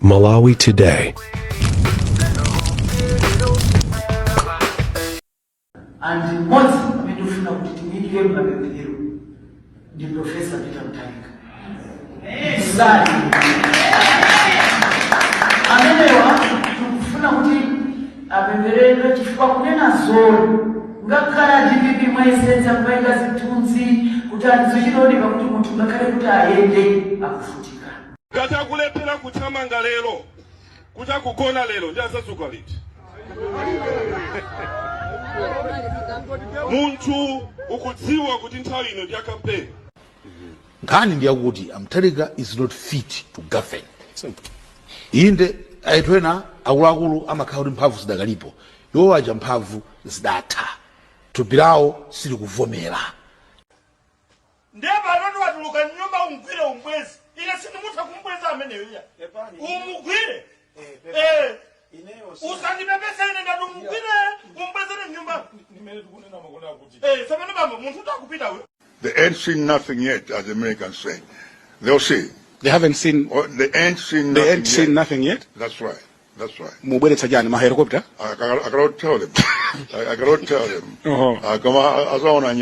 Malawi Today. And once amedufuna kutitimilike mapemphero ndi Professor Peter Mutharika. Sali. Amenewa tukufuna kuti apemphero chifukwa kunena zoro ngakhala DPP mwayisenza kumaika zithunzi kuti andizochitodi pakuti munthu ngakhale kuti ayende akufutika. Katakulephera kuthamanga lero kutakugona lero ndi asadzuka liti. Munthu ukudziwa kuti nthawi ino ndi campaign. Nkhani ndiyakuti Mutharika is not fit to govern. Inde aitwena akuluakulu amakhala kuti mphamvu zidakalipo. Iwo aja mphamvu zidatha. Thupi lawo silikuvomera. Ndeba anoto watuluka nyumba umgwire umbwezi. Ine sindimutha kumbweza ameneyo iya. Umugwire. Usandipepese ine ndati umugwire umbwezere nyumba. Samene bamba munthu utakupita we. They ain't seen nothing yet, as the Americans say. They'll see. They haven't seen. They ain't seen nothing They ain't seen nothing yet. That's right. That's right. Mubweretsa jani mahelicopter? I cannot tell them. I cannot tell them. Come on, I saw on a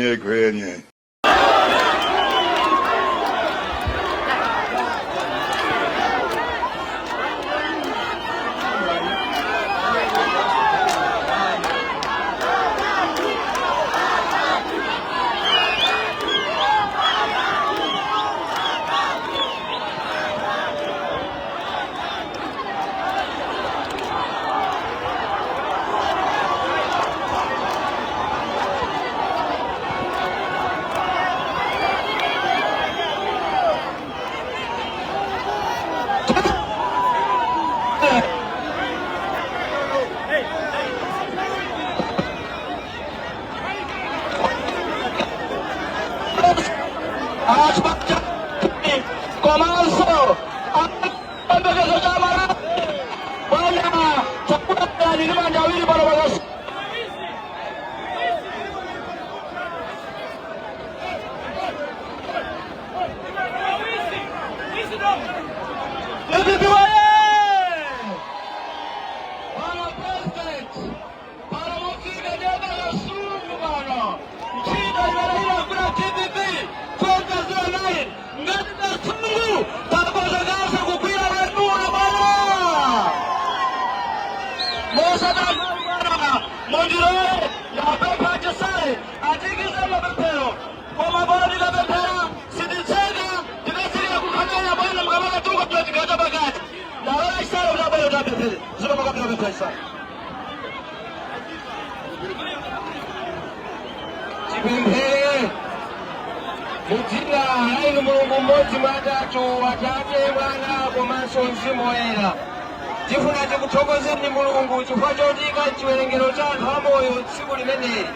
Tifuna tikuthokozeni Mulungu chifukwa chotika chiwerengero cha anthu amoyo tsiku limeneli.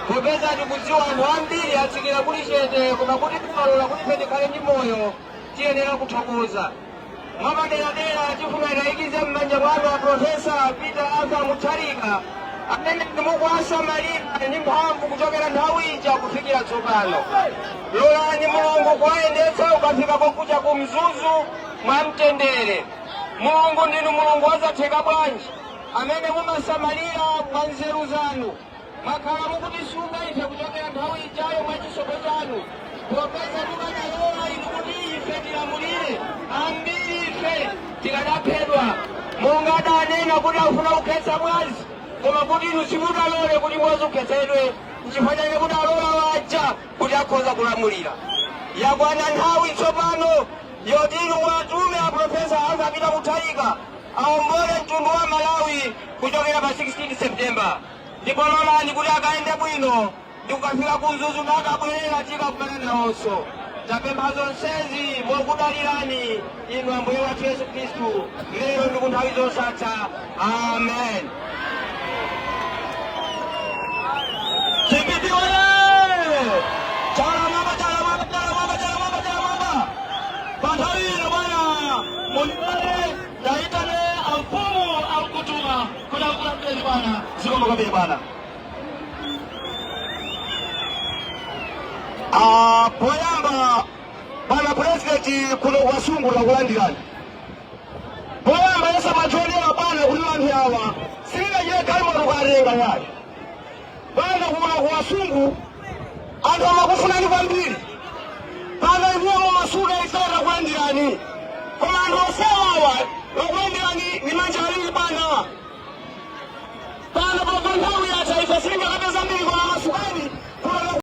Popeza tikudziwa anthu ambiri atsikira kuli chete koma kuti tikalola kuti ife tikhale ndi moyo tiyenera kuthokoza. Mwapaderadera tifuna tiyikize m'manja mwanu a Profesa Peter Arthur Mutharika amene mukuwasamalira ndi mphamvu kuchokera nthawi ija kufikira tsopano. Lolani Mulungu kuwayendetsa ukafika kokucha ku mzuzu mwamtendere. Mulungu ndinu Mulungu wazatheka bwanji amene mumasamalira mwa nzeru zanu. Mwakhala mukutisunga ife kuchokera nthawi ijayo mwa chisomo chanu. Popeza mukanalola inu kuti ife tilamulire ambiri ife tikadaphedwa. Monga adanena kuti afuna kukhetsa mwazi koma kuti inu simutalole kuti mwazi ukhetsedwe n'chifukwa chake kuti alola waja kuti akhoza kulamulira. Yakwana nthawi tsopano yoti inu watume a Profesa Arthur Peter Mutharika aombole mtundu wa Malawi kuchokera pa 16 September. Ndipo lolani kuti akaende bwino ndi kukafika ku mzuzu nakabwerera tikakumana nawonso. Tapempha zonsezi mokudalirani inu Ambuye wathu Yesu Khristu lero ndi ku nthawi zosatha. Amen. Munibale daitane amfumu akutunga kuna mbele bana zikomo kabisa bana. Poyamba bana president kuno wasungula kulandirana. anthu awa sindinachiyekale mwalukatenga yayo bana kuno kuwasungu anthu amakufunani kwambiri pano inuwo masuka isata kulandirani koma anthu osewawa akulandirani ni manja awiri bana pano pa nthawi yatha ife sitingakapeza mbiri koma masukani